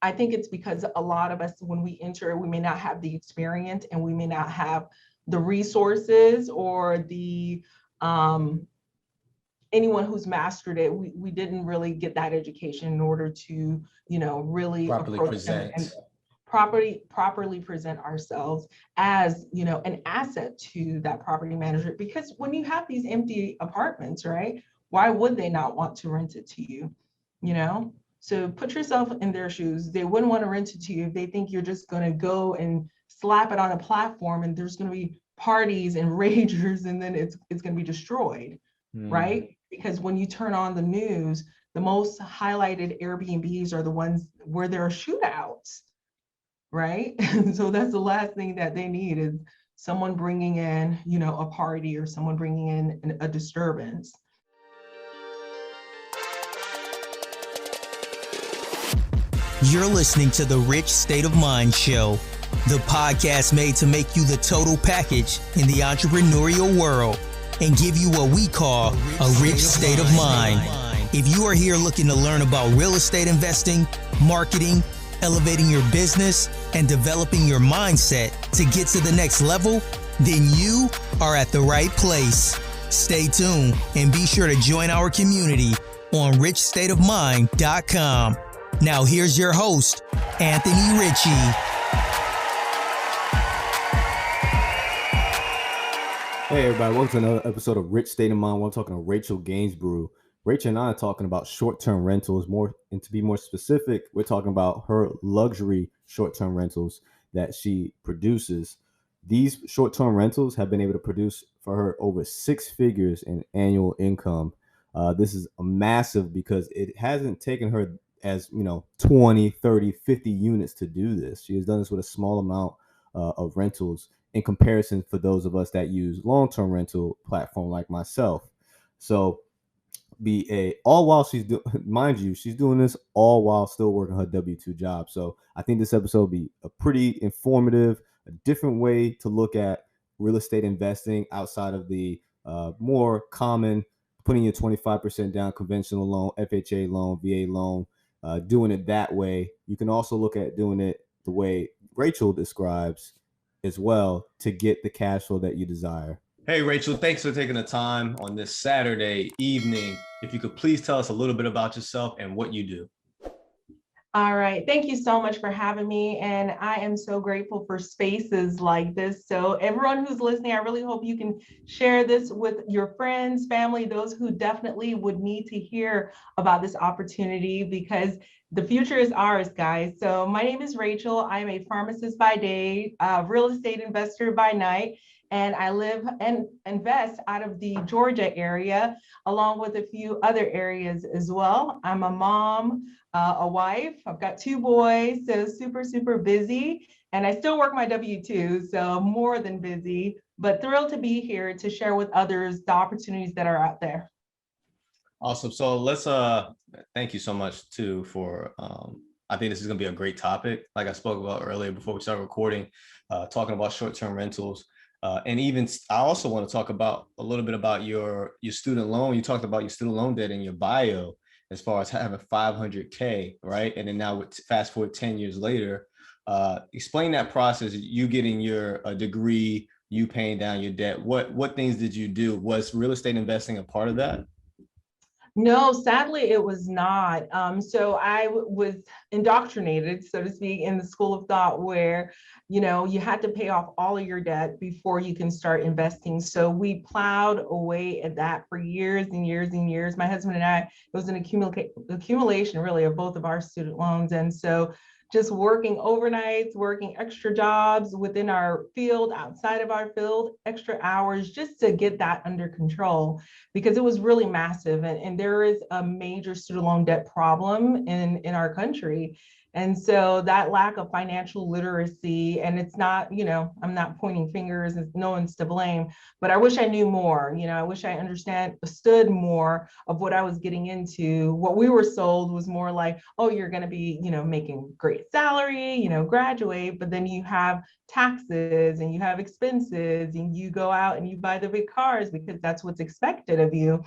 I think it's because a lot of us, when we enter, we may not have the experience and we may not have the resources or the anyone who's mastered it. We didn't really get that education in order to, really Properly approach and present. properly present ourselves as, an asset to that property manager. Because when you have these empty apartments, right, why would they not want to rent it to you? you know so put yourself in their shoes. They wouldn't want to rent it to you if they think you're just going to go and slap it on a platform and there's going to be parties and ragers, and then it's going to be destroyed, Mm. right? Because when you turn on the news, the most highlighted Airbnbs are the ones where there are shootouts, right? So that's the last thing that they need is someone bringing in, a party, or someone bringing in a disturbance. You're listening to the Rich State of Mind Show, the podcast made to make you the total package in the entrepreneurial world and give you what we call a rich state of mind. If you are here looking to learn about real estate investing, marketing, elevating your business, and developing your mindset to get to the next level, then you are at the right place. Stay tuned and be sure to join our community on richstateofmind.com. Now here's your host, Anthony Ritchie. Hey everybody, welcome to another episode of Rich State of Mind. I'm talking to Rachel Gainsborough. Rachel and I are talking about short-term rentals, and to be more specific, we're talking about her luxury short-term rentals that she produces. These short-term rentals have been able to produce for her over 6 figures in annual income. This is a massive because it hasn't taken her as 20, 30, 50 units to do this. She has done this with a small amount of rentals in comparison for those of us that use long-term rental platform like myself. So all while mind you, she's doing this all while still working her W-2 job. So I think this episode will be a pretty informative, a different way to look at real estate investing outside of the more common putting your 25% down conventional loan, FHA loan, VA loan, doing it that way. You can also look at doing it the way Rachel describes as well to get the cash flow that you desire. Hey, Rachel, thanks for taking the time on this Saturday evening. If you could please tell us a little bit about yourself and what you do. All right. Thank you so much for having me. And I am so grateful for spaces like this. So everyone who's listening, I really hope you can share this with your friends, family, those who definitely would need to hear about this opportunity, because the future is ours, guys. So my name is Rachel. I'm a pharmacist by day, real estate investor by night, and I live and invest out of the Georgia area, along with a few other areas as well. I'm a mom, a wife. I've got 2 boys, so super, super busy. And I still work my W-2, so more than busy, but thrilled to be here to share with others the opportunities that are out there. Awesome. So let's thank you so much too for I think this is gonna be a great topic. Like I spoke about earlier before we started recording, talking about short-term rentals. And even I also want to talk about a little bit about your student loan. You talked about your student loan debt in your bio as far as having 500K, right? And then now fast forward 10 years later, explain that process, you getting your degree, you paying down your debt. What things did you do? Was real estate investing a part of that? No, sadly, it was not. So I was indoctrinated, so to speak, in the school of thought where, you had to pay off all of your debt before you can start investing. So we plowed away at that for years and years and years. My husband and I, it was an accumulation really of both of our student loans. And so just working overnights, working extra jobs within our field, outside of our field, extra hours, just to get that under control, because it was really massive. And there is a major student loan debt problem in our country. And so that lack of financial literacy, and it's not, I'm not pointing fingers, no one's to blame, but I wish I knew more. I wish I understood more of what I was getting into. What we were sold was more like, oh, you're going to be, making great salary, graduate, but then you have taxes and you have expenses and you go out and you buy the big cars because that's what's expected of you.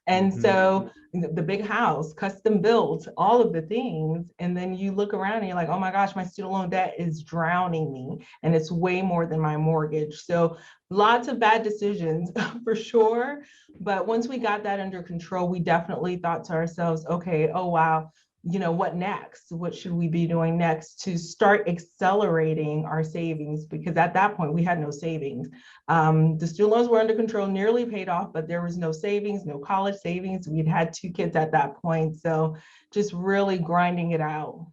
And Mhm. so the big house, custom built, all of the things. And then you look around and you're like, oh my gosh, my student loan debt is drowning me. And it's way more than my mortgage. So lots of bad decisions for sure. But once we got that under control, we definitely thought to ourselves, okay, oh wow, what next? What should we be doing next to start accelerating our savings? Because at that point, we had no savings. The student loans were under control, nearly paid off, but there was no savings, no college savings. We'd had 2 kids at that point. So just really grinding it out.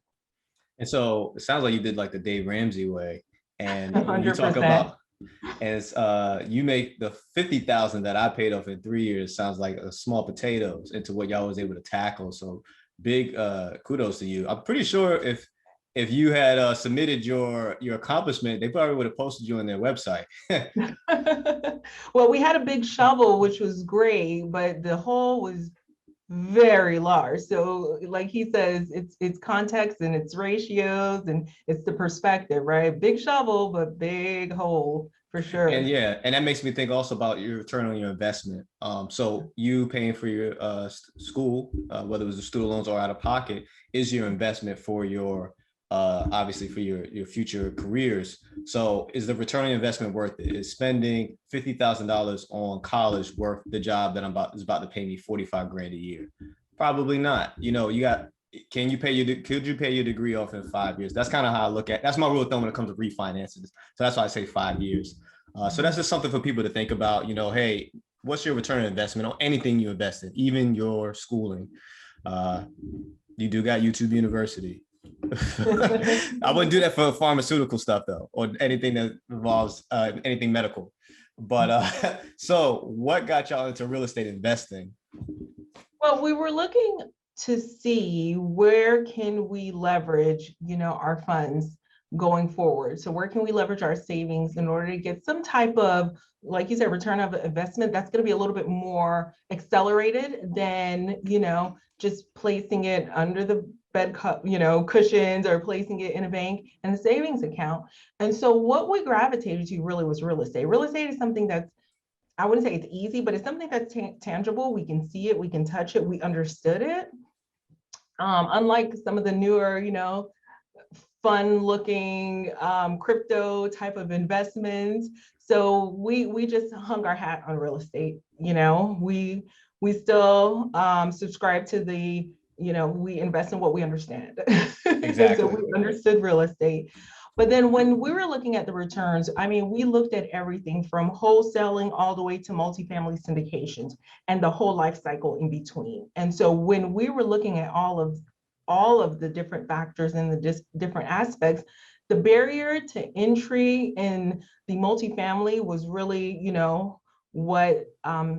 And so it sounds like you did like the Dave Ramsey way. And when you talk 100%. about, you make the 50,000 that I paid off in 3 years sounds like a small potatoes into what y'all was able to tackle. So big kudos to you. I'm pretty sure if you had submitted your accomplishment, they probably would have posted you on their website. Well, we had a big shovel, which was great, but the hole was very large. So like he says, it's context and it's ratios and it's the perspective, right? Big shovel, but big hole for sure. And yeah, and that makes me think also about your return on your investment. So you paying for your school, whether it was the student loans or out of pocket, is your investment for your obviously for your future careers. So is the return on investment worth it? Is spending $50,000 on college worth the job that is about to pay me 45 grand a year? Probably not. Could you pay your degree off in 5 years? That's kind of how I look at. That's my rule of thumb when it comes to refinances. So that's why I say 5 years. So that's just something for people to think about. Hey, what's your return on investment on anything you invest in, even your schooling? You do got YouTube University. I wouldn't do that for pharmaceutical stuff though, or anything that involves anything medical. But so what got y'all into real estate investing? Well, we were looking to see where can we leverage, our funds going forward. So where can we leverage our savings in order to get some type of, like you said, return of investment that's going to be a little bit more accelerated than, just placing it under the bed, cushions or placing it in a bank and a savings account. And so what we gravitated to really was real estate. Real estate is something that's, I wouldn't say it's easy, but it's something that's tangible. We can see it, we can touch it, we understood it. Unlike some of the newer, fun looking crypto type of investments. So we just hung our hat on real estate. We still subscribe to the, we invest in what we understand. Exactly. So we understood real estate. But then when we were looking at the returns, we looked at everything from wholesaling all the way to multifamily syndications and the whole life cycle in between. And so when we were looking at all of the different factors and the different aspects, the barrier to entry in the multifamily was really, what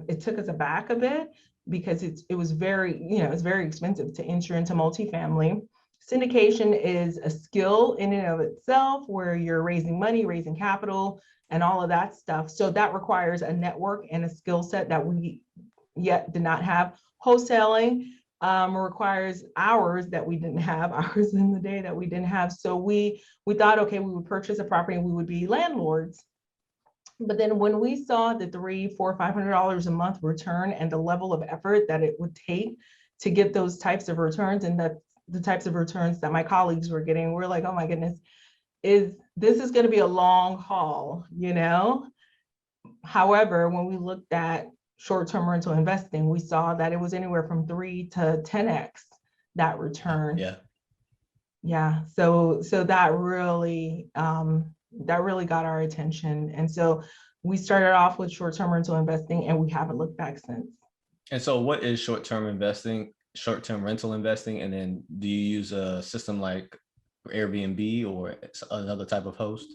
it took us aback a bit, because it was very, it's very expensive to enter into multifamily. Syndication is a skill in and of itself, where you're raising money, raising capital, and all of that stuff. So that requires a network and a skill set that we yet did not have. Wholesaling requires hours that we didn't have, hours in the day that we didn't have. So we thought, okay, we would purchase a property and we would be landlords. But then when we saw the $300, $400, $500 a month return and the level of effort that it would take to get those types of returns, and the types of returns that my colleagues were getting, we're like, oh my goodness, this is going to be a long haul, However, when we looked at short-term rental investing, we saw that it was anywhere from 3 to 10x that return. Yeah. So that really got our attention. And so we started off with short-term rental investing, and we haven't looked back since. And so what is short-term rental investing? And then do you use a system like Airbnb or another type of host?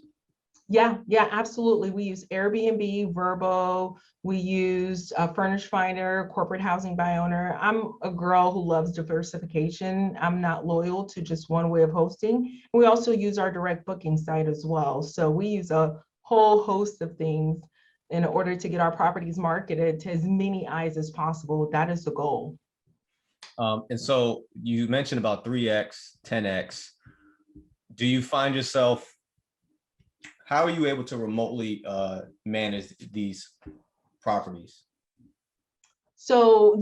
Yeah, absolutely. We use Airbnb, Verbo. We use Furnish Finder, Corporate Housing by Owner. I'm a girl who loves diversification. I'm not loyal to just one way of hosting. We also use our direct booking site as well. So we use a whole host of things in order to get our properties marketed to as many eyes as possible. That is the goal. And so you mentioned about 3x, 10x. Do you find yourself, how are you able to remotely manage these properties? So,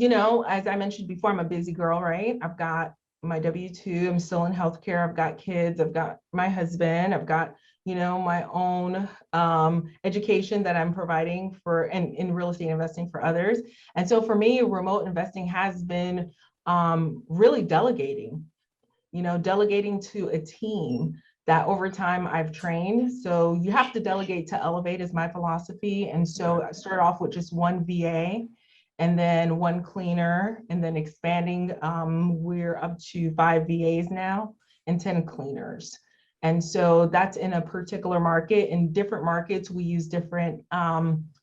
as I mentioned before, I'm a busy girl, right? I've got my W-2, I'm still in healthcare, I've got kids, I've got my husband, I've got, my own education that I'm providing for and in real estate investing for others. And so for me, remote investing has been really delegating to a team that over time I've trained. So you have to delegate to elevate is my philosophy. And so I started off with just one VA and then one cleaner, and then expanding. We're up to 5 VAs now and 10 cleaners. And so that's in a particular market. In different markets, we use different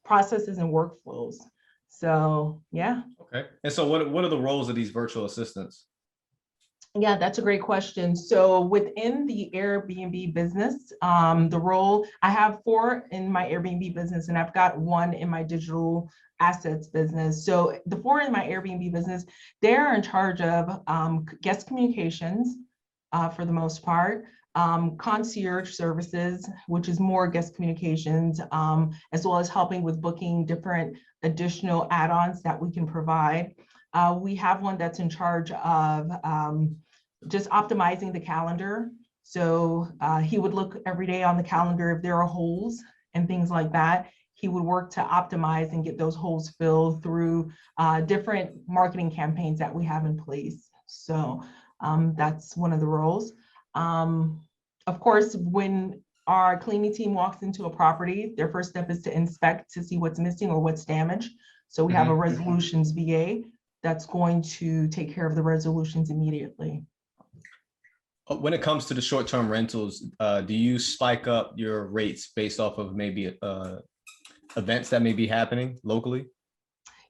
processes and workflows. So yeah. Okay. And so what are the roles of these virtual assistants? Yeah, that's a great question. So within the Airbnb business, the role, I have 4 in my Airbnb business, and I've got 1 in my digital assets business. So the 4 in my Airbnb business, they're in charge of guest communications for the most part, concierge services, which is more guest communications, as well as helping with booking different additional add-ons that we can provide. We have one that's in charge of just optimizing the calendar. So he would look every day on the calendar if there are holes and things like that. He would work to optimize and get those holes filled through different marketing campaigns that we have in place. So that's one of the roles. Of course, when our cleaning team walks into a property, their first step is to inspect to see what's missing or what's damaged. So we have a resolutions VA that's going to take care of the resolutions immediately. When it comes to the short-term rentals, do you spike up your rates based off of maybe events that may be happening locally?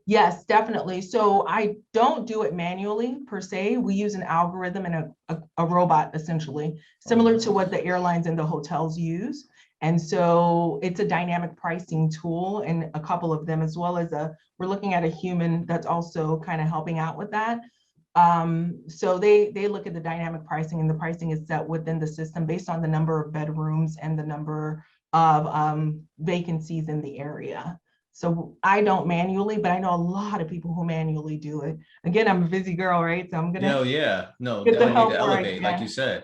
Yes, definitely. So I don't do it manually per se. We use an algorithm and a robot, essentially, similar to what the airlines and the hotels use. And so it's a dynamic pricing tool, and a couple of them, as well as we're looking at a human that's also kind of helping out with that. So they look at the dynamic pricing, and the pricing is set within the system based on the number of bedrooms and the number of vacancies in the area. So I don't manually, but I know a lot of people who manually do it. Again, I'm a busy girl, right? So I'm gonna No, get the delegate help to where I elevate, like you can. said.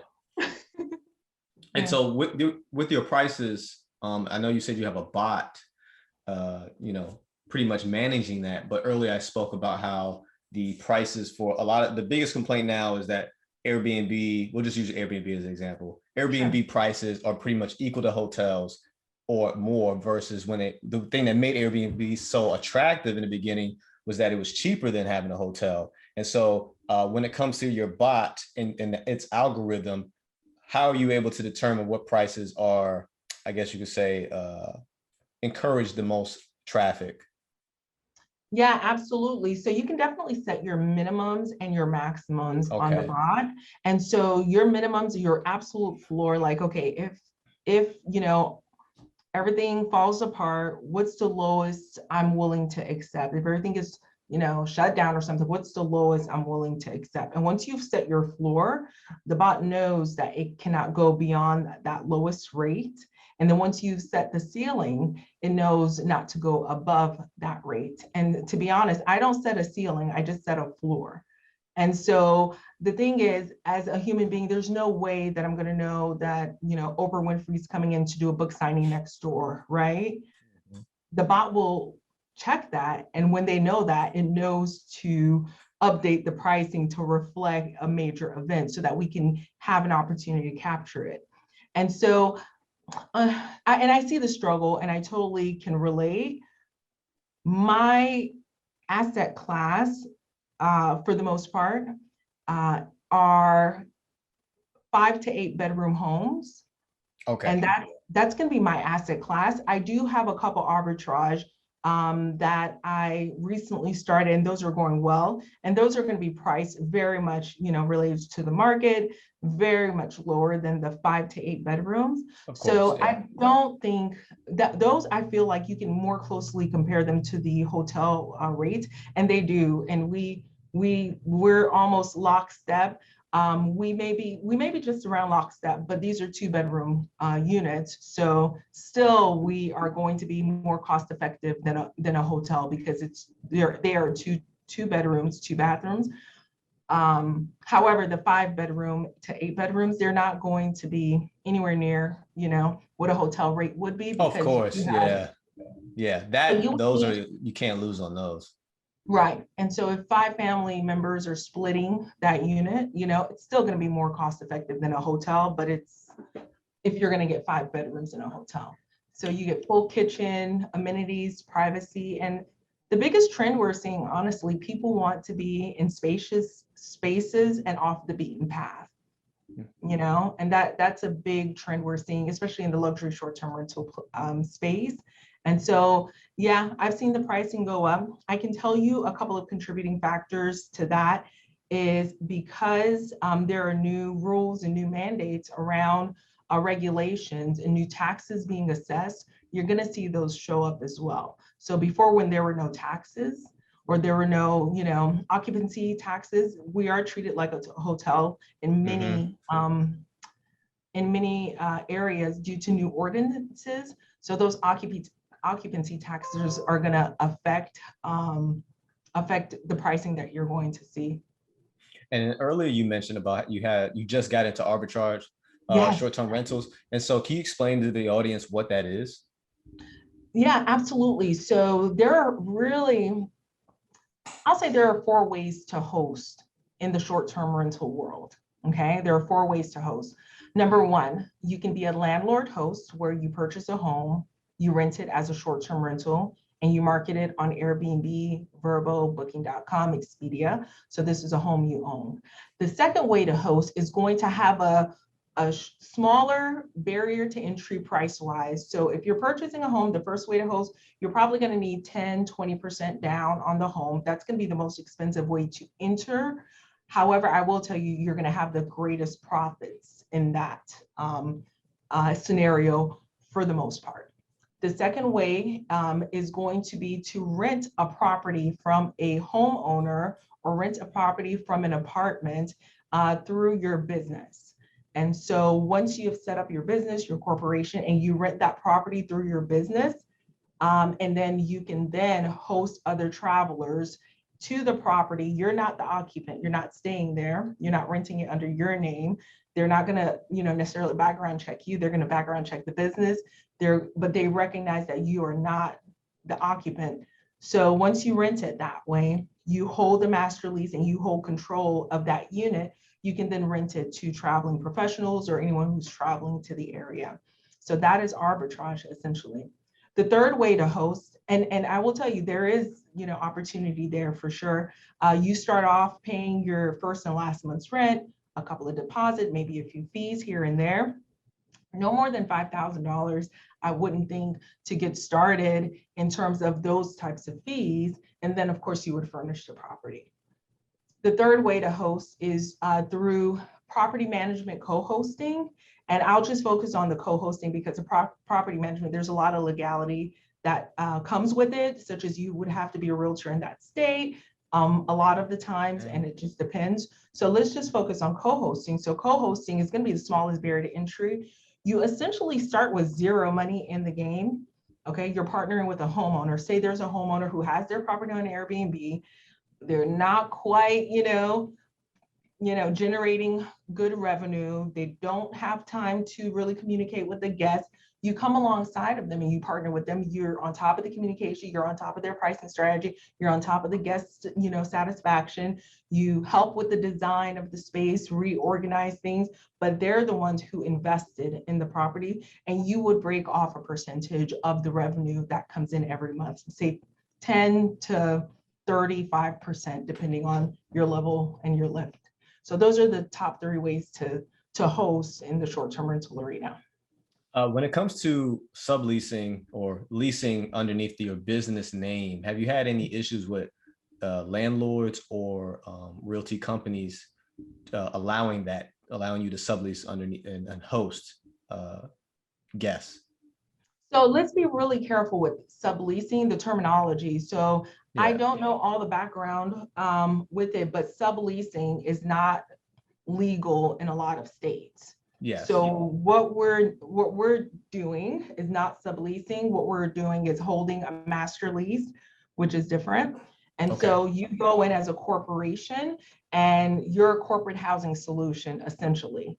And Yeah. so with your prices, I know you said you have a bot, pretty much managing that. But earlier I spoke about how the prices for a lot of the biggest complaint now is that Airbnb, we'll just use Airbnb as an example. Airbnb prices are pretty much equal to hotels or more, versus the thing that made Airbnb so attractive in the beginning was that it was cheaper than having a hotel. And so when it comes to your bot and its algorithm, how are you able to determine what prices are, I guess you could say, encourage the most traffic? Yeah, absolutely. So you can definitely set your minimums and your maximums on the Okay. bot. And so your minimums are your absolute floor. Like, okay, if everything falls apart, what's the lowest I'm willing to accept? If everything is, shut down or something, what's the lowest I'm willing to accept? And once you've set your floor, the bot knows that it cannot go beyond that lowest rate. And then once you've set the ceiling, it knows not to go above that rate. And to be honest, I don't set a ceiling, I just set a floor. And so the thing is, as a human being, there's no way that I'm going to know that, Oprah Winfrey's coming in to do a book signing next door, right? Mm-hmm. The bot will check that. And when they know that, it knows to update the pricing to reflect a major event so that we can have an opportunity to capture it. And so, I see the struggle, and I totally can relate. My asset class, for the most part, are 5 to 8 bedroom homes. Okay. And that's going to be my asset class. I do have a couple arbitrage that I recently started, and those are going well. And those are going to be priced very much, related to the market, very much lower than the 5 to 8 bedrooms. Of course, so yeah. I don't think that those, I feel like you can more closely compare them to the hotel rates, and they do. And we're almost lockstep. We may be just around lockstep, but these are 2-bedroom units. So still, we are going to be more cost effective than a hotel, because they are 2 bedrooms, 2 bathrooms. However, the 5 bedroom to 8 bedrooms, they're not going to be anywhere near, what a hotel rate would be. Of Because course, you have, yeah. so you would Those are, need, you can't lose on those. right. And so if 5 family members are splitting that unit, it's still going to be more cost effective than a hotel, but it's, if you're going to get 5 bedrooms in a hotel. So you get full kitchen, amenities, privacy, and the biggest trend we're seeing, honestly, people want to be in spacious spaces and off the beaten path, and that's a big trend we're seeing, especially in the luxury short-term rental space. And so, yeah, I've seen the pricing go up. I can tell you a couple of contributing factors to that is because there are new rules and new mandates around regulations and new taxes being assessed. You're going to see those show up as well. So before, when there were no taxes or there were no, occupancy taxes, we are treated like a hotel in many areas due to new ordinances. So those occupancy taxes are going to affect the pricing that you're going to see. And earlier you mentioned about you just got into arbitrage, Yes. short-term rentals. And so can you explain to the audience what that is? Yeah, absolutely. So there are I'll say there are 4 ways to host in the short-term rental world. Okay, there are 4 ways to host. Number 1, you can be a landlord host where you purchase a home, you rent it as a short-term rental, and you market it on Airbnb, Vrbo, Booking.com, Expedia. So this is a home you own. The second way to host is going to have a smaller barrier to entry price-wise. So if you're purchasing a home, the first way to host, you're probably going to need 10, 20% down on the home. That's going to be the most expensive way to enter. However, I will tell you, you're going to have the greatest profits in that scenario for the most part. The second way is going to be to rent a property from a homeowner or rent a property from an apartment through your business. And so once you have set up your business, your corporation, and you rent that property through your business, and then you can then host other travelers to the property. You're not the occupant. You're not staying there. You're not renting it under your name. They're not going to, necessarily background check you. They're going to background check the business. But they recognize that you are not the occupant. So once you rent it that way, you hold the master lease and you hold control of that unit. You can then rent it to traveling professionals or anyone who's traveling to the area. So that is arbitrage, essentially. The third way to host, and I will tell you, there is, opportunity there for sure. You start off paying your first and last month's rent, a couple of deposit, maybe a few fees here and there. No more than $5,000, I wouldn't think, to get started in terms of those types of fees. And then, of course, you would furnish the property. The third way to host is through property management co-hosting. And I'll just focus on the co-hosting because of property management, there's a lot of legality that comes with it, such as you would have to be a realtor in that state a lot of the times, and it just depends. So let's just focus on co-hosting. So co-hosting is going to be the smallest barrier to entry. You essentially start with zero money in the game. Okay, you're partnering with a homeowner. Say there's a homeowner who has their property on Airbnb. They're not quite, generating good revenue. They don't have time to really communicate with the guests. You come alongside of them and you partner with them. You're on top of the communication. You're on top of their pricing strategy. You're on top of the guest, satisfaction. You help with the design of the space, reorganize things, but they're the ones who invested in the property, and you would break off a percentage of the revenue that comes in every month, say 10 to 35%, depending on your level and your lift. So those are the top 3 ways to host in the short-term rental arena. When it comes to subleasing or leasing underneath your business name, have you had any issues with landlords or realty companies allowing you to sublease underneath and host guests? So let's be really careful with subleasing, the terminology. So Yeah. I don't know all the background with it, but subleasing is not legal in a lot of states. Yes. So what we're doing is not subleasing. What we're doing is holding a master lease, which is different. And Okay. so you go in as a corporation and you're a corporate housing solution, essentially.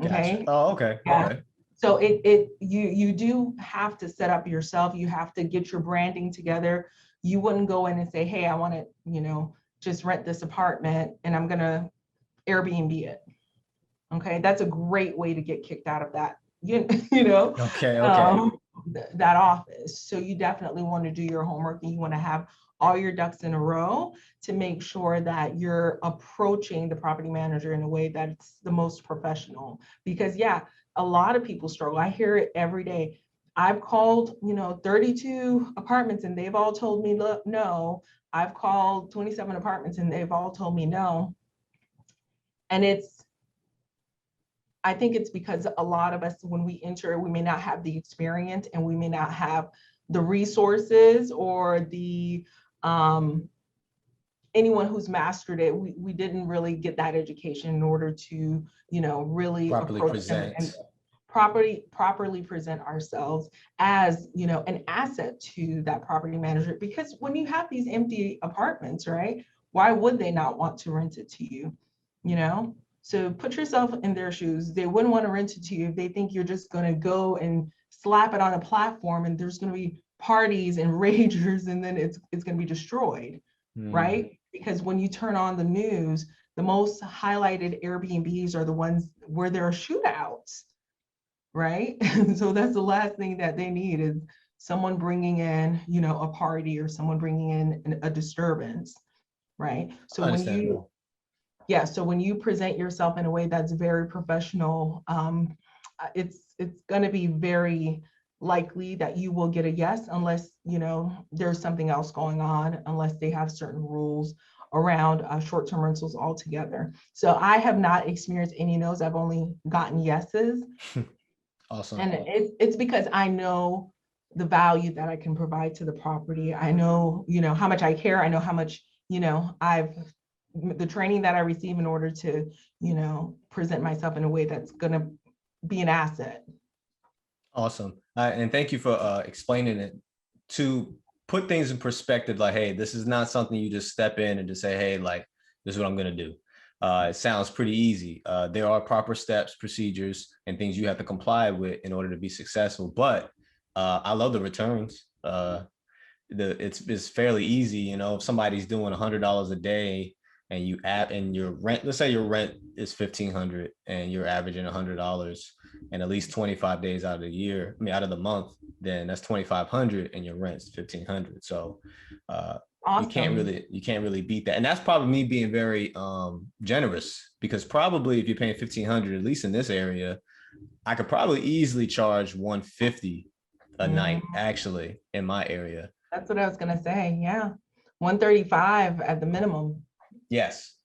Gotcha. Okay. Oh, okay. Yeah. Okay. So you do have to set up yourself. You have to get your branding together. You wouldn't go in and say, hey, I want to, just rent this apartment and I'm gonna Airbnb it. Okay, that's a great way to get kicked out of that, Okay. Okay. that office. So you definitely want to do your homework and you want to have all your ducks in a row to make sure that you're approaching the property manager in a way that's the most professional. Because yeah, a lot of people struggle. I hear it every day. I've called, 32 apartments and they've all told me, look, no. I've called 27 apartments and they've all told me no. And I think it's because a lot of us, when we enter, we may not have the experience and we may not have the resources or the anyone who's mastered it. We didn't really get that education in order to, really Properly approach present. and properly present ourselves as, an asset to that property manager. Because when you have these empty apartments, right, why would they not want to rent it to you? So put yourself in their shoes. They wouldn't want to rent it to you if they think you're just going to go and slap it on a platform and there's going to be parties and ragers and then it's going to be destroyed, right? Because when you turn on the news, the most highlighted Airbnbs are the ones where there are shootouts, right? So that's the last thing that they need is someone bringing in, a party or someone bringing in a disturbance, right? So when you present yourself in a way that's very professional, it's going to be very likely that you will get a yes, unless there's something else going on, unless they have certain rules around short-term rentals altogether. So I have not experienced any no's. I've only gotten yeses. Awesome. And it's because I know the value that I can provide to the property. I know, how much I care. I know how much, the training that I receive in order to, present myself in a way that's going to be an asset. Awesome. And thank you for explaining it to put things in perspective. Like, hey, this is not something you just step in and just say, hey, like, this is what I'm going to do. It sounds pretty easy. There are proper steps, procedures, and things you have to comply with in order to be successful. But I love the returns. It's fairly easy. If somebody's doing $100 a day and your rent, let's say your rent is $1,500 and you're averaging $100 and at least 25 days out of the year, out of the month, then that's 2,500 and your rent's 1,500. So awesome. you can't really beat that. And that's probably me being very generous, because probably if you're paying 1,500, at least in this area, I could probably easily charge 150 a night, actually, in my area. That's what I was going to say. Yeah. 135 at the minimum. Yes.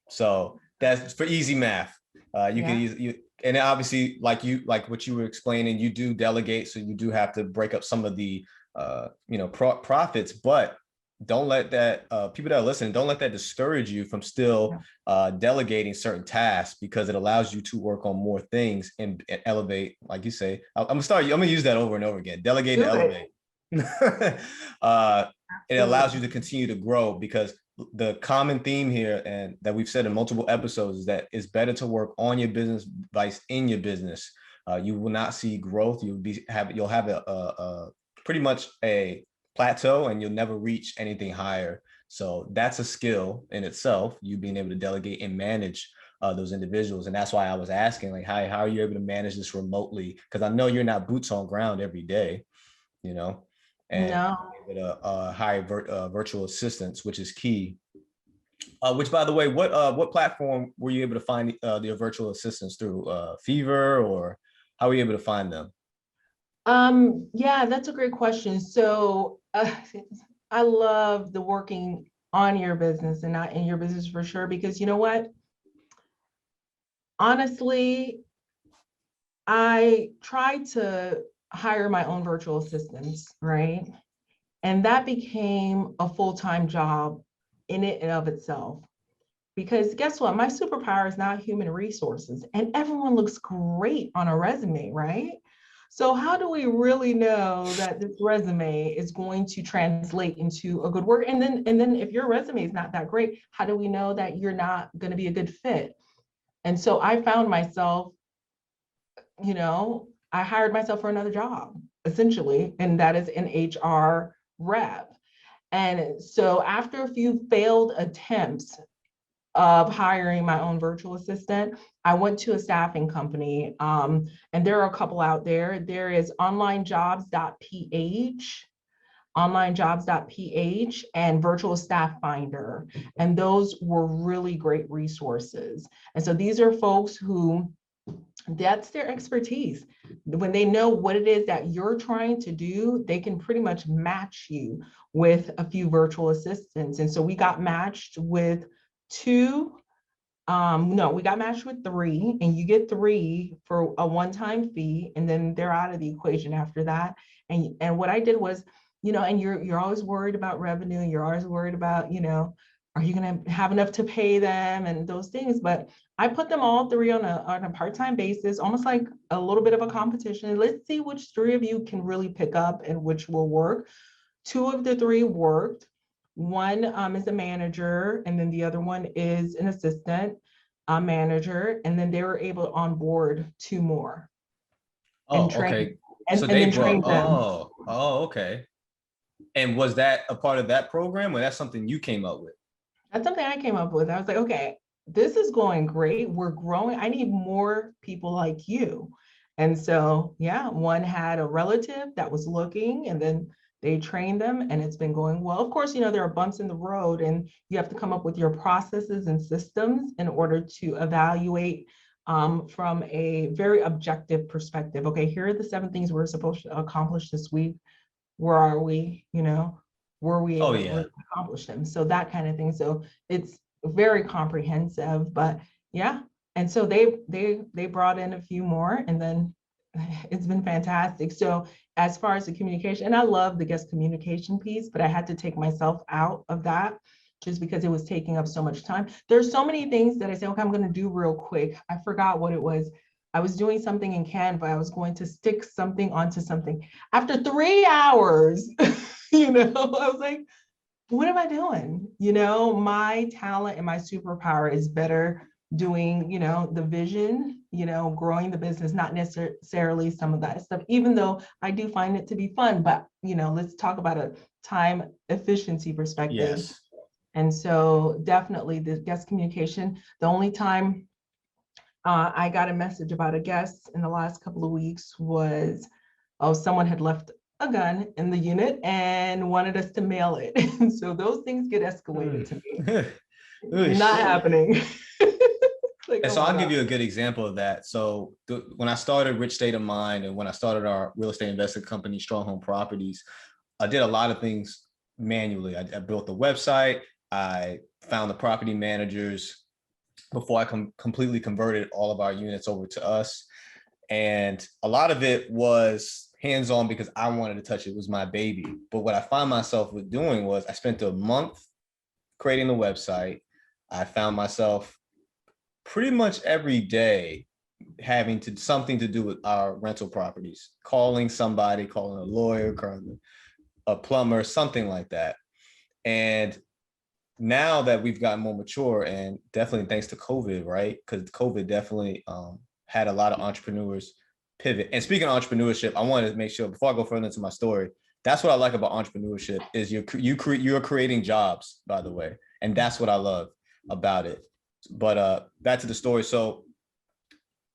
So that's for easy math. You can and obviously, like what you were explaining, you do delegate, so you do have to break up some of the profits, but don't let that people that are listening, don't let that discourage you from still delegating certain tasks, because it allows you to work on more things and elevate, like you say. I'm gonna use that over and over again. Delegate and elevate. It allows you to continue to grow, because the common theme here, and that we've said in multiple episodes, is that it's better to work on your business vice in your business. You will not see growth. You'll have a pretty much a plateau, and you'll never reach anything higher. So that's a skill in itself, you being able to delegate and manage those individuals. And that's why I was asking, like, how are you able to manage this remotely? Because I know you're not boots on ground every day, and with a high virtual assistants, which is key. Which, by the way, what platform were you able to find your virtual assistants through? Fever, or how were you able to find them? Yeah, that's a great question. So I love the working on your business and not in your business, for sure, because you know what? Honestly, I tried to hire my own virtual assistants, right? And that became a full-time job in it and of itself. Because guess what? My superpower is not human resources, and everyone looks great on a resume, right? So how do we really know that this resume is going to translate into a good work? And then if your resume is not that great, how do we know that you're not going to be a good fit? And so I found myself, I hired myself for another job, essentially, and that is an HR rep. And so after a few failed attempts of hiring my own virtual assistant, I went to a staffing company. And there are a couple out there. There is onlinejobs.ph and virtual staff finder. And those were really great resources. And so these are folks who that's their expertise. When they know what it is that you're trying to do, they can pretty much match you with a few virtual assistants. And so we got matched with two. No, we got matched with three, and you get three for a one-time fee, and then they're out of the equation after that. And what I did was, and you're always worried about revenue, you're always worried about, are you going to have enough to pay them and those things? But I put them all three on a part-time basis, almost like a little bit of a competition. Let's see which three of you can really pick up and which will work. Two of the three worked. One is a manager, and then the other one is an assistant manager. And then they were able to onboard two more Oh, and train okay. and, So and they then train brought, them. okay. And was that a part of that program, or that's something you came up with? That's something I came up with. I was like, okay, this is going great. We're growing. I need more people like you. And so, yeah, one had a relative that was looking, and then they trained them, and it's been going well. Of course, there are bumps in the road, and you have to come up with your processes and systems in order to evaluate from a very objective perspective. Okay, here are the 7 things we're supposed to accomplish this week. Where are we? Were we Oh able to yeah. accomplish them? So that kind of thing. So it's very comprehensive, but yeah. And so they brought in a few more, and then it's been fantastic. So as far as the communication, and I love the guest communication piece, but I had to take myself out of that just because it was taking up so much time. There's so many things that I said, okay, I'm going to do real quick. I forgot what it was. I was doing something in Canva. I was going to stick something onto something. After 3 hours, I was like, what am I doing? My talent and my superpower is better doing, the vision, growing the business, not necessarily some of that stuff, even though I do find it to be fun. But, let's talk about a time efficiency perspective. Yes. And so definitely the guest communication, the only time I got a message about a guest in the last couple of weeks was, someone had left a gun in the unit and wanted us to mail it. And so those things get escalated to me. Not happening. Like, And oh so my I'll give God. you a good example of that. So when I started Rich State of Mind, and when I started our real estate investment company, Strong Home Properties, I did a lot of things manually. I built the website. I found the property managers before I completely converted all of our units over to us. And a lot of it was hands-on because I wanted to touch it. It was my baby. But what I found myself with doing was I spent a month creating the website. I found myself pretty much every day having something to do with our rental properties, calling somebody, calling a lawyer, calling a plumber, something like that. And now that we've gotten more mature, and definitely thanks to COVID, right? Because COVID definitely had a lot of entrepreneurs pivot. And speaking of entrepreneurship, I wanted to make sure before I go further into my story, that's what I like about entrepreneurship is you're creating jobs, by the way. And that's what I love about it. But back to the story. So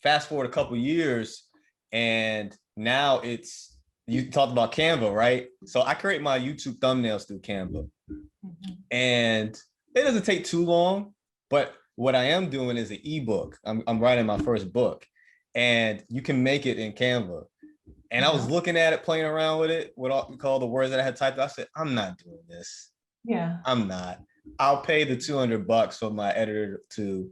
fast forward a couple of years, and now you talked about Canva, right? So I create my YouTube thumbnails through Canva. And it doesn't take too long, but what I am doing is an ebook. I'm writing my first book, and you can make it in Canva. And I was looking at it, playing around with it, with all the words that I had typed. I said, I'm not doing this. Yeah. I'm not. I'll pay the $200 for my editor to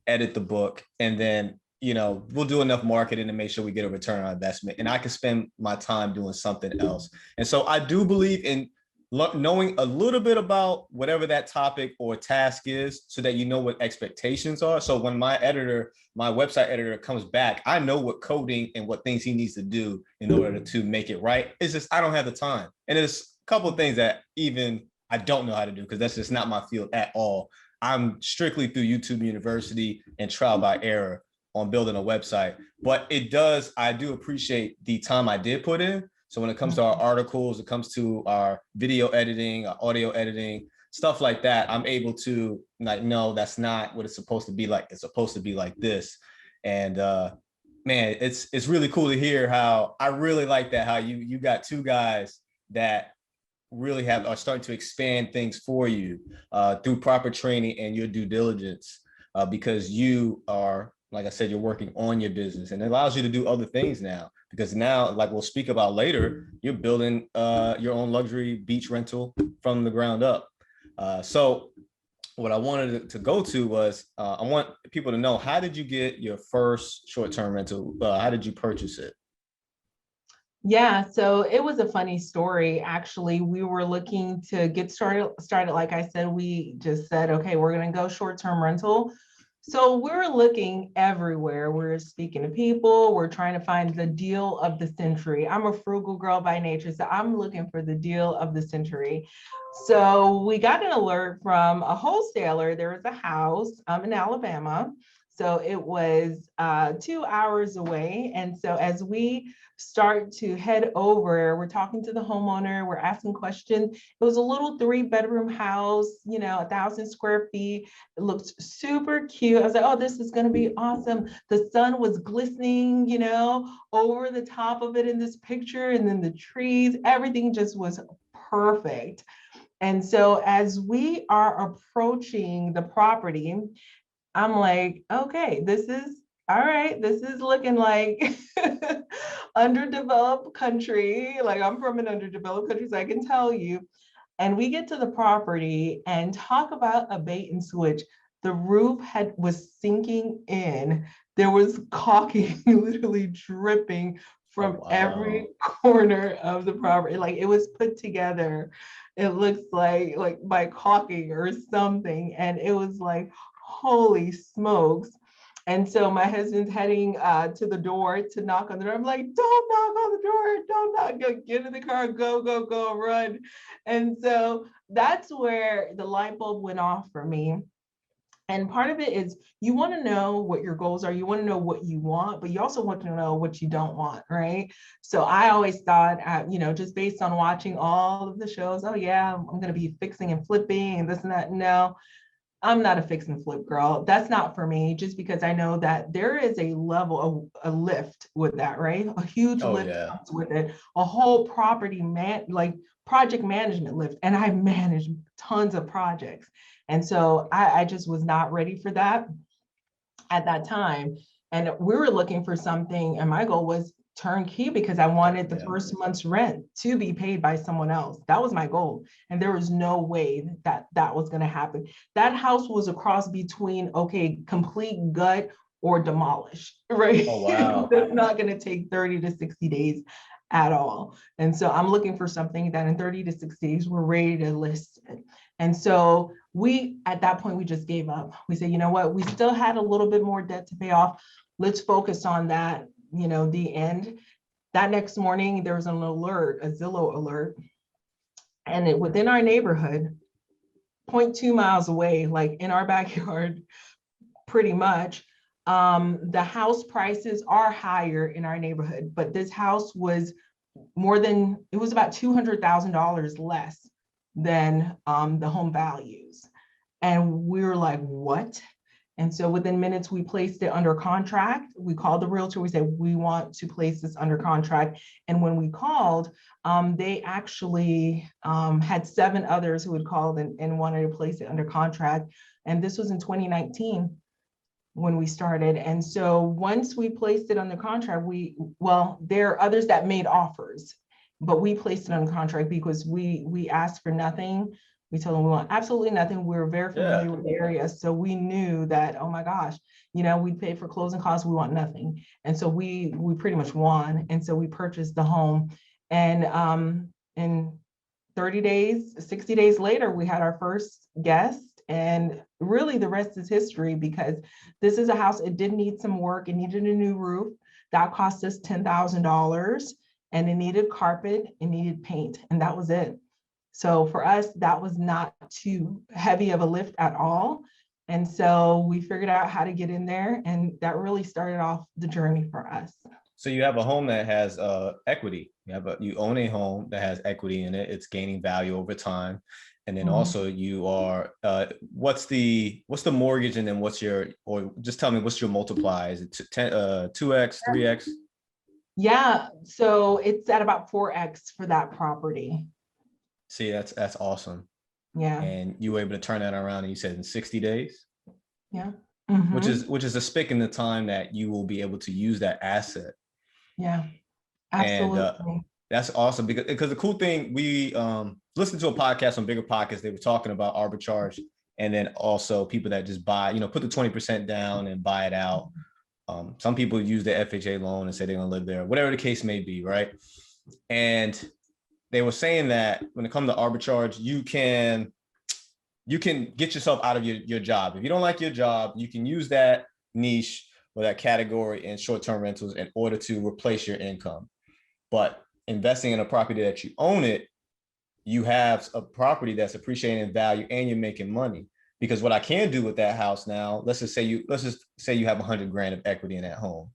edit the book, and then we'll do enough marketing to make sure we get a return on investment, and I can spend my time doing something else. And so I do believe in knowing a little bit about whatever that topic or task is so that you know what expectations are. So when my website editor comes back, I know what coding and what things he needs to do in order to make it right. It's just, I don't have the time. And there's a couple of things that even I don't know how to do because that's just not my field at all. I'm strictly through YouTube University and trial by error on building a website, but I do appreciate the time I did put in. So when it comes to our articles, it comes to our video editing, our audio editing, stuff like that, I'm able to like, no, that's not what it's supposed to be like. It's supposed to be like this. And man, it's really cool to hear how I really like that, how you got two guys that really are starting to expand things for you through proper training and your due diligence because you are, like I said, you're working on your business and it allows you to do other things now. Because now, like we'll speak about later, you're building your own luxury beach rental from the ground up. So what I wanted to go to was, I want people to know, how did you get your first short-term rental? How did you purchase it? Yeah, so it was a funny story. Actually, we were looking to get started. Like I said, we just said, okay, we're going to go short-term rental. So we're looking everywhere. We're speaking to people. We're trying to find the deal of the century. I'm a frugal girl by nature, so I'm looking for the deal of the century. So we got an alert from a wholesaler. There was a house in Alabama. So it was 2 hours away. And so as we start to head over, we're talking to the homeowner, we're asking questions. It was a little 3-bedroom house, 1,000 square feet. It looked super cute. I was like, oh, this is going to be awesome. The sun was glistening, over the top of it in this picture. And then the trees, everything just was perfect. And so as we are approaching the property, I'm like, okay, this is all right. This is looking like underdeveloped country. Like I'm from an underdeveloped country, so I can tell you. And we get to the property and talk about a bait and switch. The roof was sinking in. There was caulking literally dripping from every corner of the property. Like it was put together. It looks like by caulking or something. And it was like, holy smokes. And so my husband's heading to the door to knock on the door. I'm like, don't knock on the door, don't knock, go get in the car, go, run. And so that's where the light bulb went off for me. And part of it is you want to know what your goals are. You want to know what you want, but you also want to know what you don't want, right? So I always thought, just based on watching all of the shows, oh yeah, I'm going to be fixing and flipping and this and that. No, I'm not a fix and flip girl. That's not for me, just because I know that there is a level of a lift with that, right? A huge lift comes with it, a whole project management lift. And I've managed tons of projects. And so I just was not ready for that at that time. And we were looking for something, and my goal was turnkey because I wanted the first month's rent to be paid by someone else. That was my goal. And there was no way that was going to happen. That house was a cross between, okay, complete gut or demolish, right? Oh, wow. That's not going to take 30 to 60 days at all. And so I'm looking for something that in 30 to 60 days, we're ready to list it. And so at that point, we just gave up. We said, you know what, we still had a little bit more debt to pay off. Let's focus on that, the end. That next morning, there was an alert, a Zillow alert. And within our neighborhood, 0.2 miles away, like in our backyard, pretty much, the house prices are higher in our neighborhood, but this house was it was about $200,000 less than the home values. And we were like, what? And so within minutes, we placed it under contract. We called the realtor. We said, we want to place this under contract. And when we called, they actually had 7 others who had called and wanted to place it under contract. And this was in 2019 when we started. And so once we placed it under contract, there are others that made offers, but we placed it under contract because we asked for nothing. We told them we want absolutely nothing. We were very familiar with the area. So we knew that, oh my gosh, we'd pay for closing costs, we want nothing. And so we pretty much won. And so we purchased the home. And 30 days, 60 days later, we had our first guest. And really the rest is history, because this is a house, it did need some work. It needed a new roof. That cost us $10,000, and it needed carpet, it needed paint, and that was it. So for us, that was not too heavy of a lift at all. And so we figured out how to get in there, and that really started off the journey for us. So you have a home that has equity. You own a home that has equity in it. It's gaining value over time. And then also you are, what's the mortgage, and then or just tell me what's your multiply? Is it 2x, 3x? Yeah, so it's at about 4x for that property. See, that's awesome. Yeah. And you were able to turn that around, and you said in 60 days? Yeah. Which is a spick in the time that you will be able to use that asset. Yeah, absolutely. And that's awesome, because the cool thing, we listened to a podcast on Bigger Pockets. They were talking about arbitrage, and then also people that just buy, put the 20% down and buy it out. Some people use the FHA loan and say they're going to live there, whatever the case may be, right? And they were saying that when it comes to arbitrage, you can get yourself out of your job. If you don't like your job, you can use that niche or that category in short-term rentals in order to replace your income. But investing in a property that you own it, you have a property that's appreciating in value and you're making money. Because what I can do with that house now, let's just say you have $100,000 of equity in that home.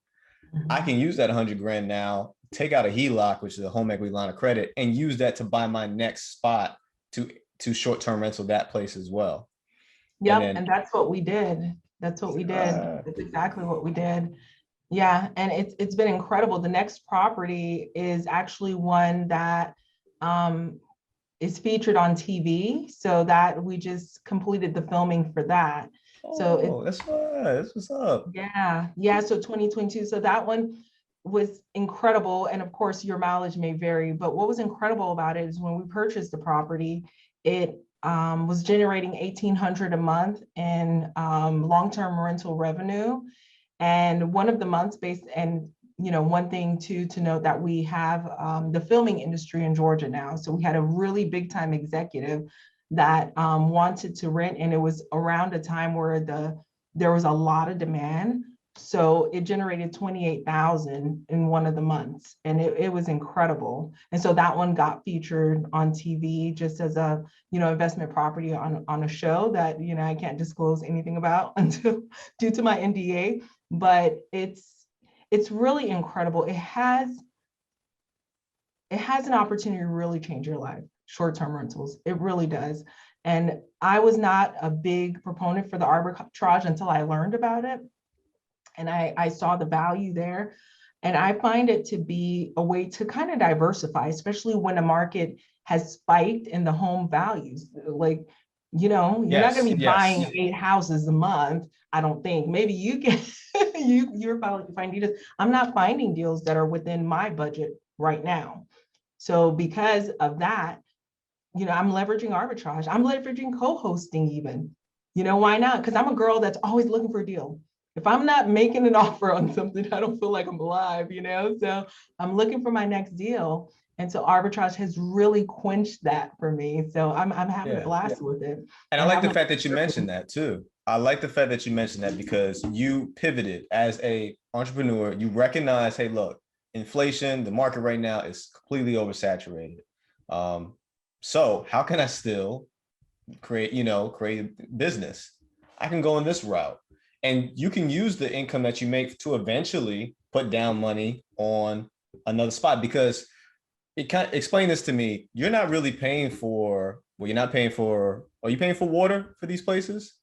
I can use that $100,000 now, take out a HELOC, which is a home equity line of credit, and use that to buy my next spot to short-term rental that place as well. Yep, and that's what we did. That's exactly what we did. Yeah, and it's been incredible. The next property is actually one that is featured on TV. So that we just completed the filming for that. That's fun. That's what's up. Yeah. So 2022. So that one was incredible. And of course, your mileage may vary, but what was incredible about it is when we purchased the property, it was generating $1,800 a month in long-term rental revenue. And one of the months one thing to note that we have the filming industry in Georgia now. So we had a really big time executive that wanted to rent, and it was around a time where there was a lot of demand. So it generated $28,000 in one of the months, and it was incredible. And so that one got featured on TV just as a investment property on a show that I can't disclose anything about until due to my NDA. But it's really incredible. It has an opportunity to really change your life. Short-term rentals, it really does. And I was not a big proponent for the arbitrage until I learned about it. And I saw the value there. And I find it to be a way to kind of diversify, especially when the market has spiked in the home values. Like, you're not going to be buying 8 houses a month, I don't think. Maybe you can, you're probably finding deals. I'm not finding deals that are within my budget right now. So because of that, I'm leveraging arbitrage. I'm leveraging co-hosting even. Why not? Because I'm a girl that's always looking for a deal. If I'm not making an offer on something, I don't feel like I'm alive, So I'm looking for my next deal. And so arbitrage has really quenched that for me. So I'm having a blast with it. And I like the fact that you mentioned that too. I like the fact that you mentioned that, because you pivoted as a entrepreneur. You recognize, hey, look, inflation, the market right now is completely oversaturated. So how can I still create business? I can go in this route. And you can use the income that you make to eventually put down money on another spot, because explain this to me. You're not really paying for, are you paying for water for these places?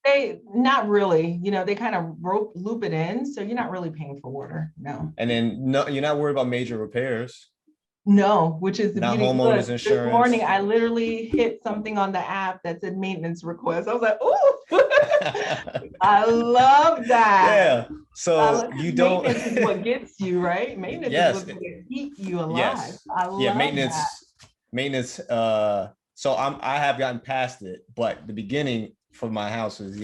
They not really, they kind of loop it in. So you're not really paying for water. No. And then you're not worried about major repairs. No, which is the not beauty. Homeowners insurance. This morning, I literally hit something on the app that said maintenance request. I was like, "Ooh, I love that." Yeah. So you don't. Maintenance is what gets you, right? Maintenance is what's going to keep you alive. Yes. I love maintenance. That. Maintenance. So I have gotten past it, but the beginning for my house was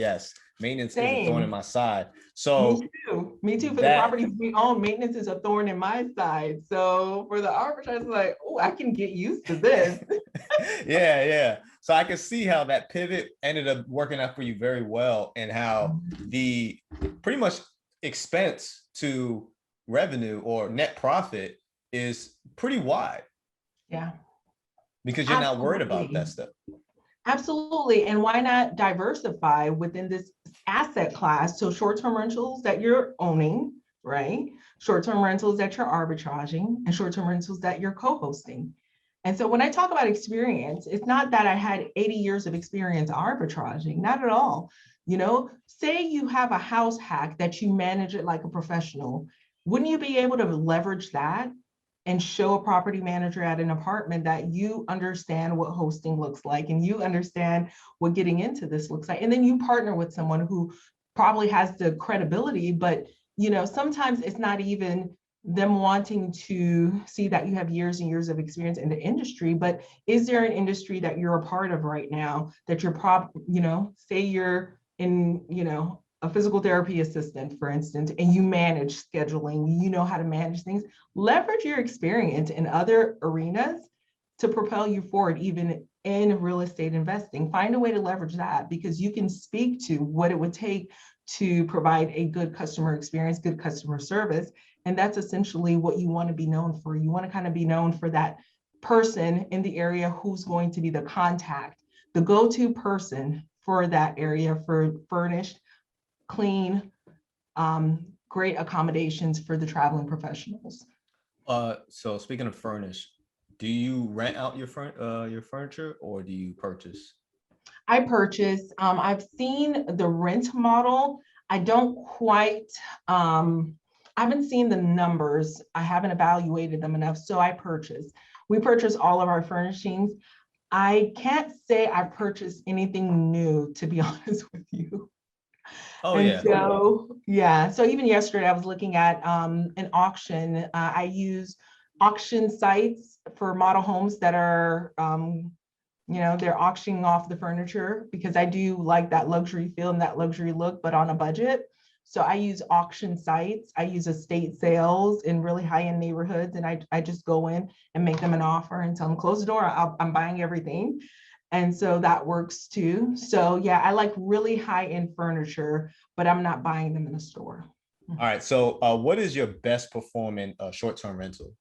maintenance is a thorn in my side. So Me too. Me too. For the that, properties we own, maintenance is a thorn in my side. So for the arbitrage, it's like, oh, I can get used to this. yeah, yeah. So I can see how that pivot ended up working out for you very well, and how the pretty much expense to revenue or net profit is pretty wide Yeah, because you're not worried about that absolutely. stuff. Absolutely. And why not diversify within this asset class? So short-term rentals that you're owning, right? Short-term rentals that you're arbitraging, and short-term rentals that you're co-hosting. And so when I talk about experience, it's not that I had 80 years of experience arbitraging, not at all. Say you have a house hack that you manage it like a professional. Wouldn't you be able to leverage that and show a property manager at an apartment that you understand what hosting looks like and you understand what getting into this looks like? And then you partner with someone who probably has the credibility, but sometimes it's not even them wanting to see that you have years and years of experience in the industry, but is there an industry that you're a part of right now that say you're in, a physical therapy assistant, for instance, and you manage scheduling, you know how to manage things, leverage your experience in other arenas to propel you forward, even in real estate investing. Find a way to leverage that, because you can speak to what it would take to provide a good customer experience, good customer service. And that's essentially what you want to be known for. You want to kind of be known for that person in the area who's going to be the contact, the go-to person for that area, for furnished, clean, great accommodations for the traveling professionals. So speaking of furnish, do you rent out your furniture, or do you purchase? I purchase. I've seen the rent model. I don't quite, I haven't seen the numbers. I haven't evaluated them enough. So I purchase. We purchase all of our furnishings. I can't say I purchased anything new, to be honest with you. Oh And yeah. so, yeah, so even yesterday I was looking at an auction. I use auction sites for model homes that are, they're auctioning off the furniture, because I do like that luxury feel and that luxury look, but on a budget. So I use auction sites. I use estate sales in really high-end neighborhoods, and I just go in and make them an offer and tell them, close the door, I'm buying everything. And so that works too. So yeah, I like really high-end furniture, but I'm not buying them in a store. All right. So what is your best performing short-term rental?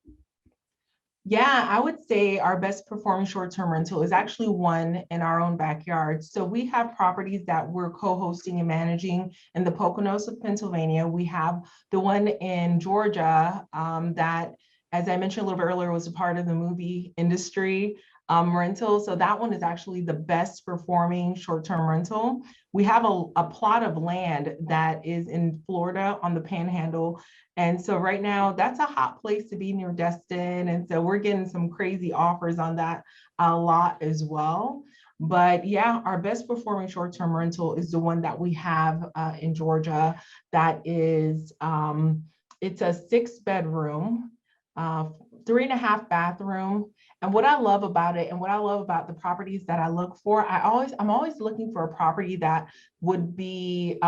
Yeah, I would say our best performing short-term rental is actually one in our own backyard. So we have properties that we're co-hosting and managing in the Poconos of Pennsylvania. We have the one in Georgia that, as I mentioned a little bit earlier, was a part of the movie industry rental. So that one is actually the best performing short-term rental. We have a plot of land that is in Florida on the Panhandle. And so right now that's a hot place to be near Destin. And so we're getting some crazy offers on that a lot as well. But yeah, our best performing short-term rental is the one that we have in Georgia. That is, it's a 6-bedroom, 3.5 bathroom. And what I love about it, and what I love about the properties that I look for, I'm always looking for a property that would be,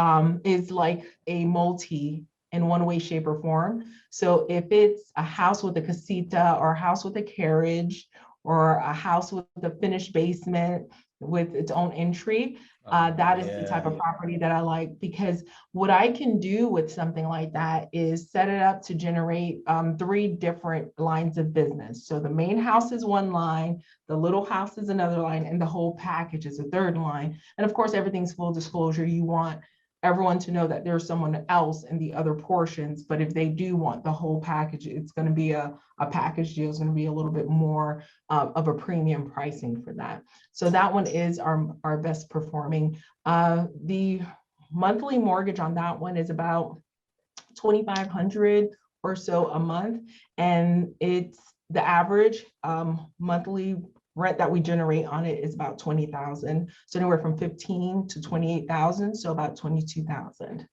is like a multi in one way, shape, or form. So if it's a house with a casita, or a house with a carriage, or a house with a finished basement with its own entry, that is the type of property that I like, because what I can do with something like that is set it up to generate 3 different lines of business. So the main house is one line, the little house is another line, and the whole package is a third line. And of course, everything's full disclosure. You want everyone to know that there's someone else in the other portions, but if they do want the whole package, it's going to be a package deal. It's going to be a little bit more of a premium pricing for that. So that one is our best performing. The monthly mortgage on that one is about $2,500 or so a month, and it's the average monthly rent that we generate on it is about 20,000. So anywhere from 15 to 28,000. So about 22,000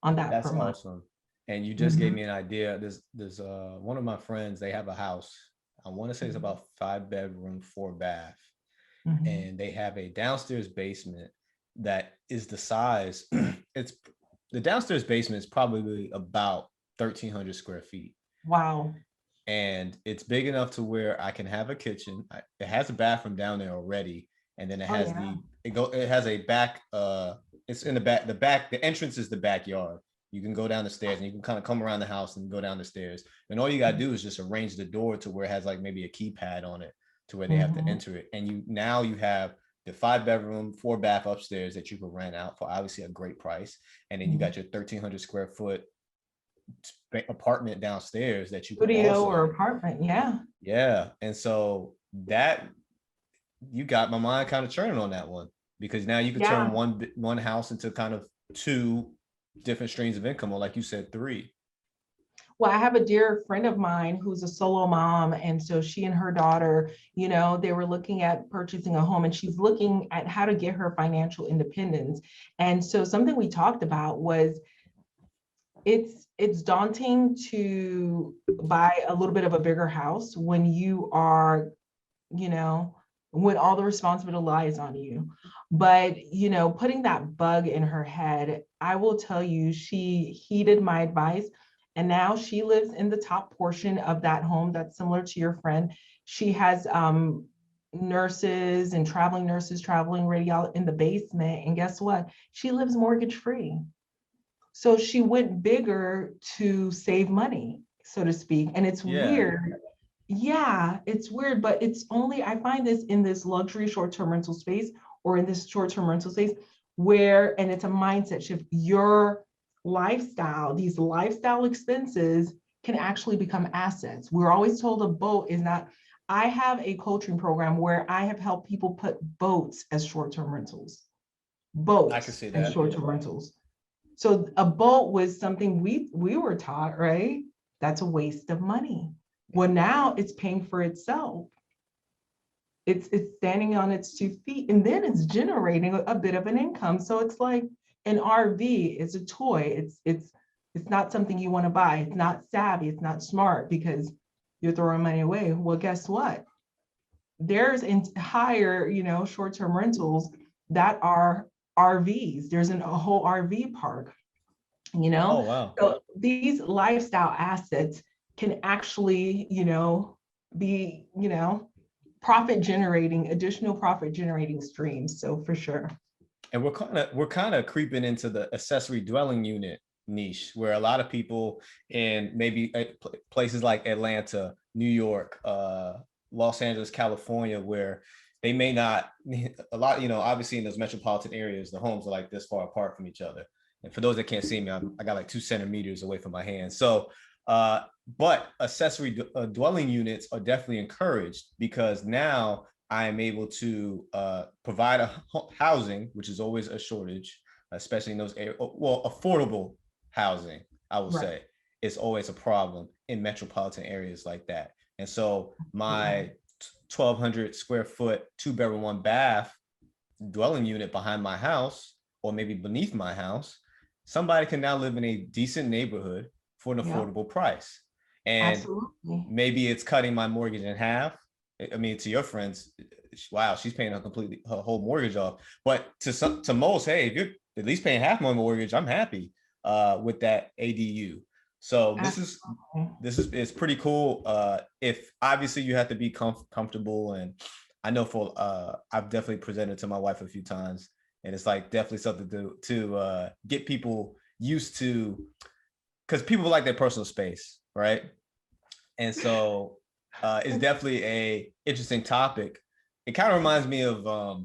on that That's per month. awesome. And you just gave me an idea. There's one of my friends, they have a house. I want to say it's about 5-bedroom, 4-bath. And they have a downstairs basement that is the size, it's the downstairs basement is probably about 1,300 square feet. Wow. And it's big enough to where I can have a kitchen. It has a bathroom down there already, and then it has it has a back. It's in the back. The entrance is the backyard. You can go down the stairs, and you can kind of come around the house and go down the stairs. And all you gotta do is just arrange the door to where it has like maybe a keypad on it, to where they have to enter it. And you have the 5-bedroom, 4-bath upstairs that you can rent out for obviously a great price. And then you got your 1,300 square foot apartment downstairs that you can studio or apartment. Yeah. And so that, you got my mind kind of churning on that one, because now you can turn one house into kind of 2 different streams of income, or like you said, 3. Well, I have a dear friend of mine who's a solo mom. And so she and her daughter, they were looking at purchasing a home, and she's looking at how to get her financial independence. And so something we talked about was it's daunting to buy a little bit of a bigger house when you are, when all the responsibility lies on you. But, putting that bug in her head, I will tell you, she heeded my advice. And now she lives in the top portion of that home that's similar to your friend. She has nurses and traveling radiologists in the basement. And guess what? She lives mortgage free. So she went bigger to save money, so to speak. And it's weird. Yeah, it's weird, but it's only, I find this in this luxury short-term rental space, or in this short-term rental space where, and it's a mindset shift, your lifestyle, these lifestyle expenses can actually become assets. We're always told a boat is not. I have a coaching program where I have helped people put boats as short-term rentals. Boats I can see that. As short-term rentals. So a boat was something we were taught, right? That's a waste of money. Well, now it's paying for itself. It's standing on its 2 feet, and then it's generating a bit of an income. So it's like an RV. It's a toy. It's not something you want to buy. It's not savvy. It's not smart because you're throwing money away. Well, guess what? There's entire, short-term rentals that are RVs. There's a whole RV park, Oh, wow. So these lifestyle assets can actually, be, additional profit generating streams. So for sure. And we're kind of creeping into the accessory dwelling unit niche, where a lot of people in maybe places like Atlanta, New York, Los Angeles, California, where they may not, a lot, obviously in those metropolitan areas, the homes are like this far apart from each other. And for those that can't see me, I got like 2 centimeters away from my hand. So, but accessory dwelling units are definitely encouraged, because now I am able to provide a housing, which is always a shortage, especially in those areas. Well, affordable housing, I will say, is always a problem in metropolitan areas like that. And so my 1,200 square foot, 2-bedroom, 1-bath dwelling unit behind my house, or maybe beneath my house, somebody can now live in a decent neighborhood for an affordable price. And maybe it's cutting my mortgage in half. I mean, to your friends, wow, she's paying her whole mortgage off. But to most, hey, if you're at least paying half my mortgage, I'm happy with that ADU. So this is it's pretty cool. If obviously you have to be comfortable, and I know I've definitely presented to my wife a few times, and it's like definitely something to get people used to, because people like their personal space, right? And so it's definitely a interesting topic. It kind of reminds me of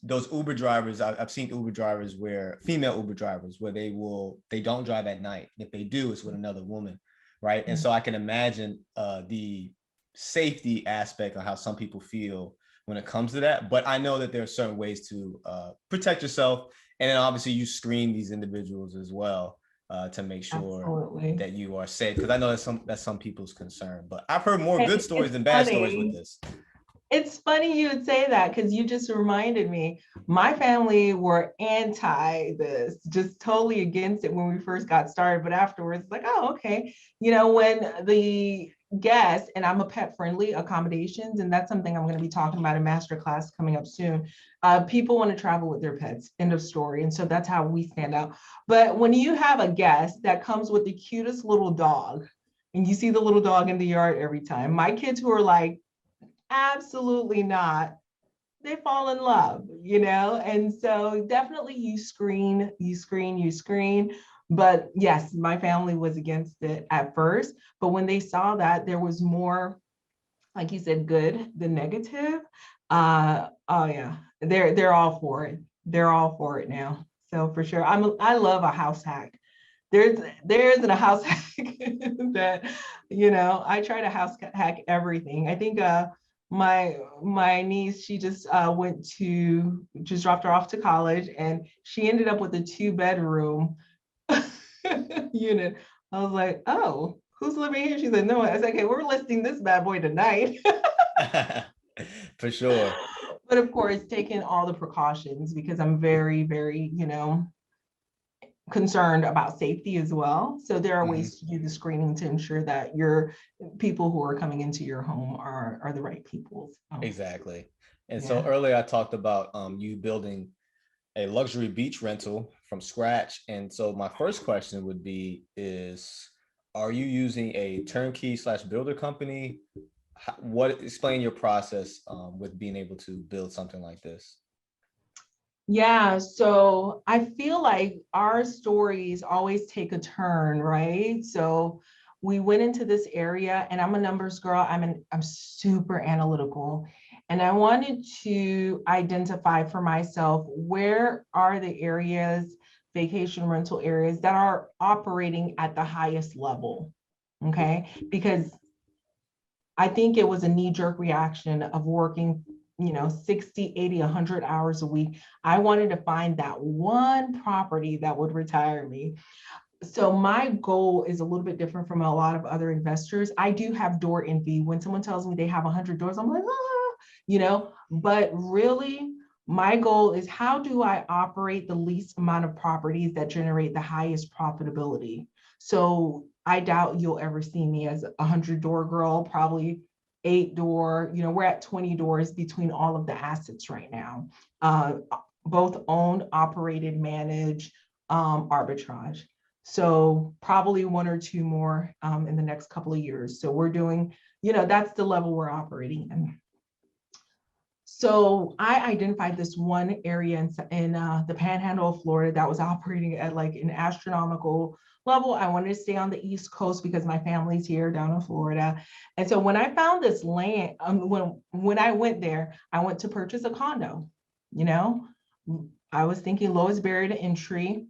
those Uber drivers. I've seen Uber drivers, female Uber drivers, where they don't drive at night. If they do, it's with another woman, right? And so I can imagine the safety aspect of how some people feel when it comes to that. But I know that there are certain ways to protect yourself, and then obviously you screen these individuals as well to make sure that you are safe. Because I know that's some people's concern. But I've heard more good stories than bad stories with this. It's funny you would say that, because you just reminded me, my family were anti this, just totally against it when we first got started. But afterwards, like, oh, okay. When the guests, and I'm a pet friendly accommodations, and that's something I'm going to be talking about in masterclass coming up soon. People want to travel with their pets, end of story. And so that's how we stand out. But when you have a guest that comes with the cutest little dog, and you see the little dog in the yard every time, my kids who are like, absolutely not, they fall in love, and so definitely you screen. But yes, my family was against it at first, but when they saw that there was more, like you said, good than negative, oh yeah, they're all for it. They're all for it now. So for sure, I love a house hack. There isn't a house hack that, I try to house hack everything. I think my niece, she just dropped her off to college, and she ended up with a 2-bedroom unit. I was like, oh, who's living here? She said, no. I said, okay, we're listing this bad boy tonight. For sure. But of course, taking all the precautions, because I'm very, very, concerned about safety as well. So there are ways to do the screening to ensure that your people who are coming into your home are the right people. Exactly. And Yeah. so earlier I talked about you building a luxury beach rental from scratch. And so my first question would be are you using a turnkey / builder company? Explain your process with being able to build something like this? Yeah, so I feel like our stories always take a turn, right? So we went into this area, and I'm a numbers girl. I'm super analytical, and I wanted to identify for myself, where are the areas, vacation rental areas, that are operating at the highest level, okay? Because I think it was a knee-jerk reaction of working 60, 80, 100 hours a week. I wanted to find that one property that would retire me. So my goal is a little bit different from a lot of other investors. I do have door envy. When someone tells me they have 100 doors, I'm like, but really my goal is, how do I operate the least amount of properties that generate the highest profitability? So I doubt you'll ever see me as a 100-door girl, probably 8-door, we're at 20 doors between all of the assets right now, both owned, operated, managed, arbitrage. So probably 1 or 2 more in the next couple of years. So we're doing, that's the level we're operating in. So I identified this one area in the Panhandle of Florida that was operating at like an astronomical level. I wanted to stay on the East Coast because my family's here down in Florida. And so when I found this land, when I went there, I went to purchase a condo. I was thinking lowest barrier to entry.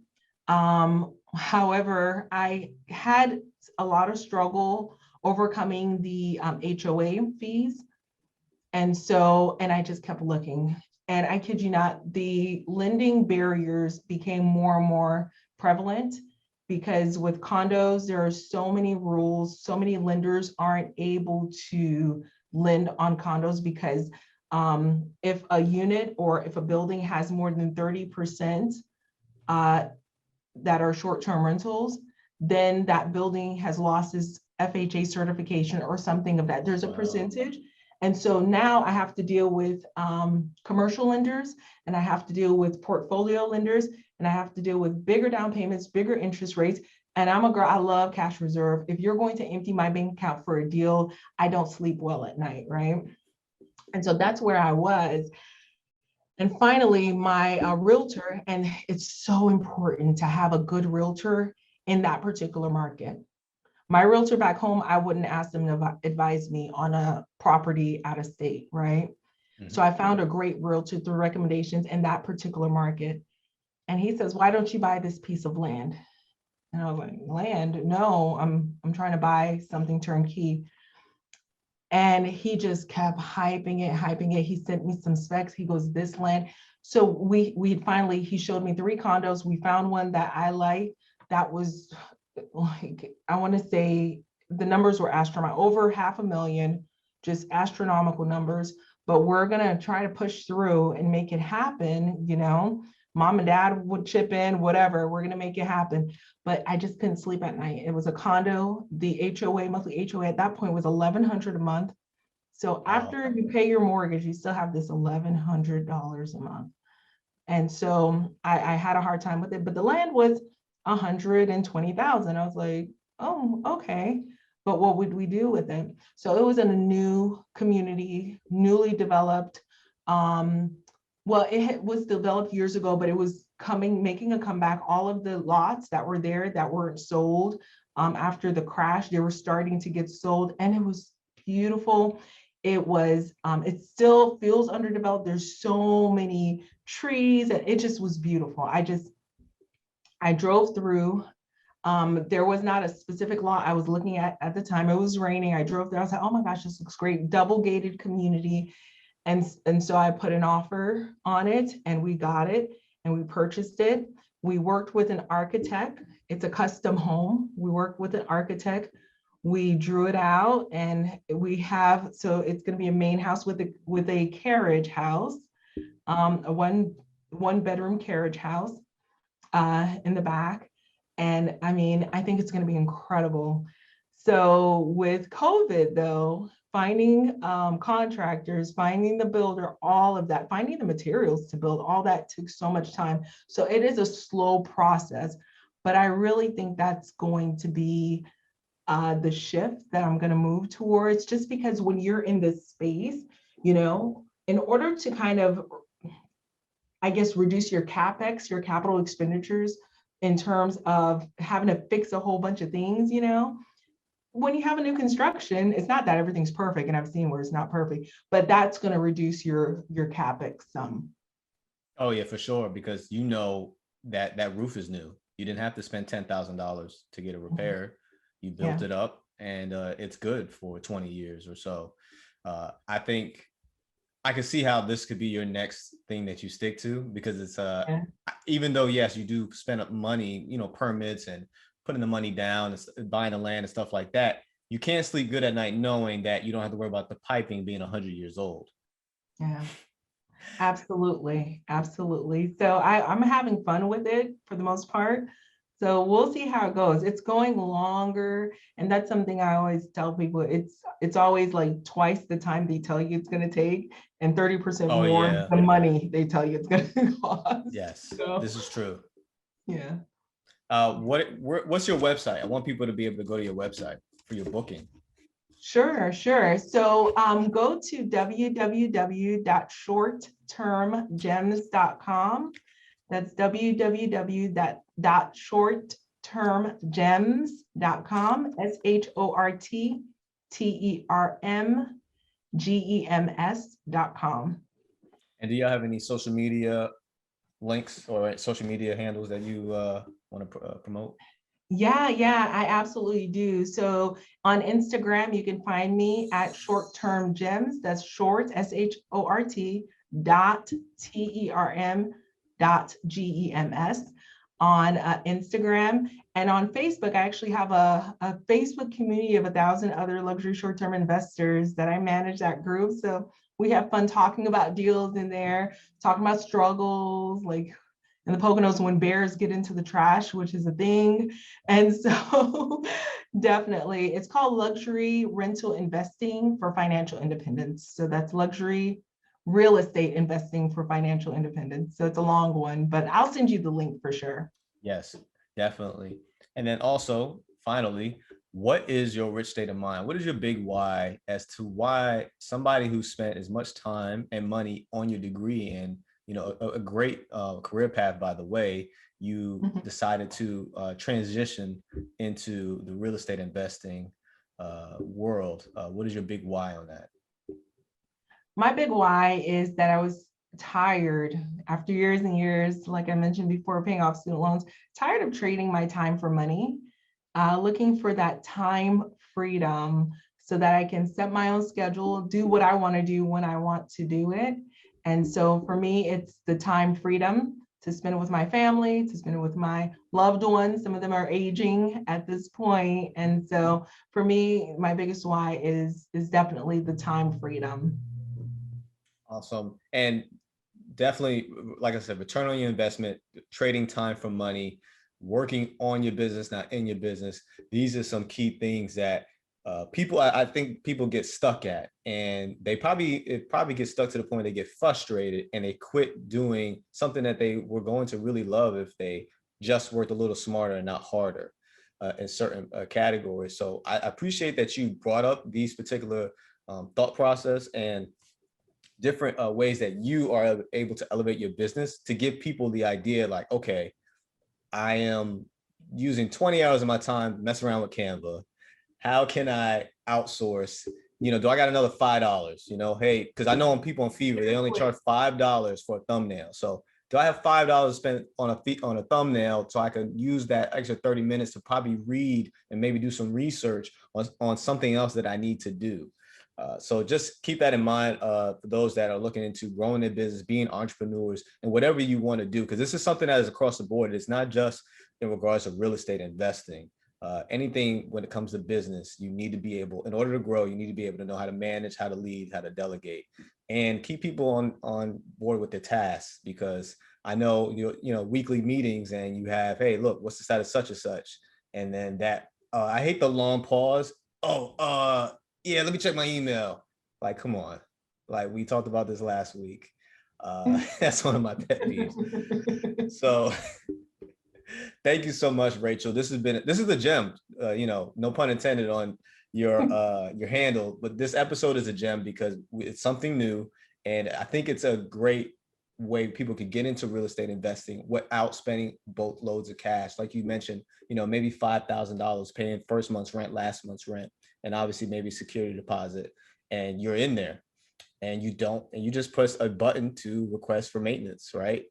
However, I had a lot of struggle overcoming the HOA fees. And I just kept looking, and I kid you not, the lending barriers became more and more prevalent, because with condos, there are so many rules, so many lenders aren't able to lend on condos, because if a unit or if a building has more than 30% that are short-term rentals, then that building has lost its FHA certification or something of that. There's a percentage. And so now I have to deal with commercial lenders, and I have to deal with portfolio lenders, and I have to deal with bigger down payments, bigger interest rates. And I'm a girl, I love cash reserve. If you're going to empty my bank account for a deal, I don't sleep well at night, right? And so that's where I was. And finally, my realtor, and it's so important to have a good realtor in that particular market. My realtor back home, I wouldn't ask them to advise me on a property out of state, right? Mm-hmm. So I found a great realtor through recommendations in that particular market. And he says, why don't you buy this piece of land? And I was like, land? No, I'm trying to buy something turnkey. And he just kept hyping it. He sent me some specs. He goes, this land. So he showed me 3 condos. We found one that I like. That was like, I want to say the numbers were astronomical, over $500,000, just astronomical numbers, but we're going to try to push through and make it happen, Mom and dad would chip in, whatever, we're going to make it happen. But I just couldn't sleep at night. It was a condo. The HOA, monthly HOA at that point was $1,100 a month. So after you pay your mortgage, you still have this $1,100 a month. And so I had a hard time with it, but the land was 120,000. I was like, oh, okay. But what would we do with it? So it was in a new community, newly developed. Well, it was developed years ago, but it was making a comeback. All of the lots that were there that weren't sold after the crash, they were starting to get sold, and it was beautiful. It was, it still feels underdeveloped. There's so many trees, and it just was beautiful. I drove through. There was not a specific lot I was looking at the time. It was raining. I drove there. I was like, oh my gosh, this looks great. Double gated community. And so I put an offer on it, and we got it, and we purchased it. We worked with an architect. It's a custom home. We worked with an architect. We drew it out, and so it's going to be a main house with a carriage house, a one bedroom carriage house in the back. And I mean, I think it's going to be incredible. So with COVID though, finding contractors, finding the builder, all of that, finding the materials to build, all that took so much time. So it is a slow process, but I really think that's going to be the shift that I'm going to move towards, just because when you're in this space, you know, in order to kind of, I guess, reduce your CapEx, your capital expenditures, in terms of having to fix a whole bunch of things, you know, when you have a new construction, it's not that everything's perfect, and I've seen where it's not perfect, but that's going to reduce your CapEx some. Oh yeah, for sure, because you know that roof is new. You didn't have to spend $10,000 to get a repair. You built it up, and it's good for 20 years or so. I think I can see how this could be your next thing that you stick to, because it's even though yes, you do spend up money, you know, permits and putting the money down and buying the land and stuff like that, you can't sleep good at night knowing that you don't have to worry about the piping being 100 years old. Yeah, absolutely, absolutely. So I'm having fun with it for the most part. So we'll see how it goes. It's going longer, and that's something I always tell people. It's always like twice the time they tell you it's going to take, and 30% more the money they tell you it's going to cost. Yes, so, this is true. Yeah. What's your website? I want people to be able to go to your website for your booking. Sure. So go to www.shorttermgems.com. That's www.shorttermgems.com. SHORTTERMGEMS.com. And do y'all have any social media links or social media handles that you want to promote? Yeah, I absolutely do. So on Instagram, you can find me at Short Term Gems. That's short, SHORT .TERM.GEMS on Instagram. And on Facebook, I actually have a Facebook community of 1,000 other luxury short-term investors that I manage that group. So we have fun talking about deals in there, talking about struggles, like in the Poconos when bears get into the trash, which is a thing. And so definitely, it's called Luxury Rental Investing for Financial Independence. So that's luxury real estate investing for financial independence. So it's a long one, but I'll send you the link for sure. Yes, definitely. And then also, finally, what is your rich state of mind? What is your big why as to why somebody who spent as much time and money on your degree and, you know, a great career path, by the way, you decided to transition into the real estate investing world? What is your big why on that? My big why is that I was tired after years and years, like I mentioned before, paying off student loans, tired of trading my time for money, looking for that time freedom so that I can set my own schedule, do what I want to do when I want to do it. And so for me, it's the time freedom to spend it with my family, to spend it with my loved ones. Some of them are aging at this point. And so for me, my biggest why is definitely the time freedom. Awesome. And definitely, like I said, return on your investment, trading time for money, working on your business, not in your business. These are some key things that people, I think people get stuck at, and it probably gets stuck to the point they get frustrated and they quit doing something that they were going to really love if they just worked a little smarter and not harder in certain categories. So I appreciate that you brought up these particular thought process and different ways that you are able to elevate your business to give people the idea like, okay, I am using 20 hours of my time messing around with Canva. How can I outsource? Do I got another $5? Hey, because I know on people on Fever, they only charge $5 for a thumbnail. So do I have $5 spent on a thumbnail so I can use that extra 30 minutes to probably read and maybe do some research on something else that I need to do? So just keep that in mind for those that are looking into growing their business, being entrepreneurs, and whatever you want to do, because this is something that is across the board. It's not just in regards to real estate investing. Anything when it comes to business, you need to be able, in order to grow, you need to be able to know how to manage, how to lead, how to delegate, and keep people on board with their tasks. Because I know weekly meetings, and you have, hey, look, what's the status such and such, and then that I hate the long pause. Yeah, let me check my email. Like, come on. Like, we talked about this last week. That's one of my pet peeves. So thank you so much, Rachel. This is a gem, no pun intended on your handle, but this episode is a gem because it's something new. And I think it's a great way people could get into real estate investing without spending boatloads of cash. Like you mentioned, maybe $5,000 paying first month's rent, last month's rent, and obviously maybe security deposit, and you're in there and you just press a button to request for maintenance, right?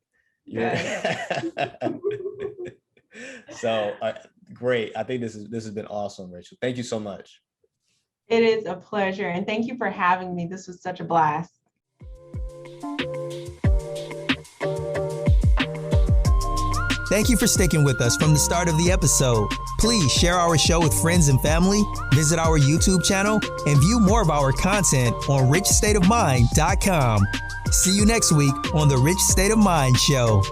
So great. I think this has been awesome, Rachel. Thank you so much. It is a pleasure. And thank you for having me. This was such a blast. Thank you for sticking with us from the start of the episode. Please share our show with friends and family, visit our YouTube channel, and view more of our content on richstateofmind.com. See you next week on the Rich State of Mind Show.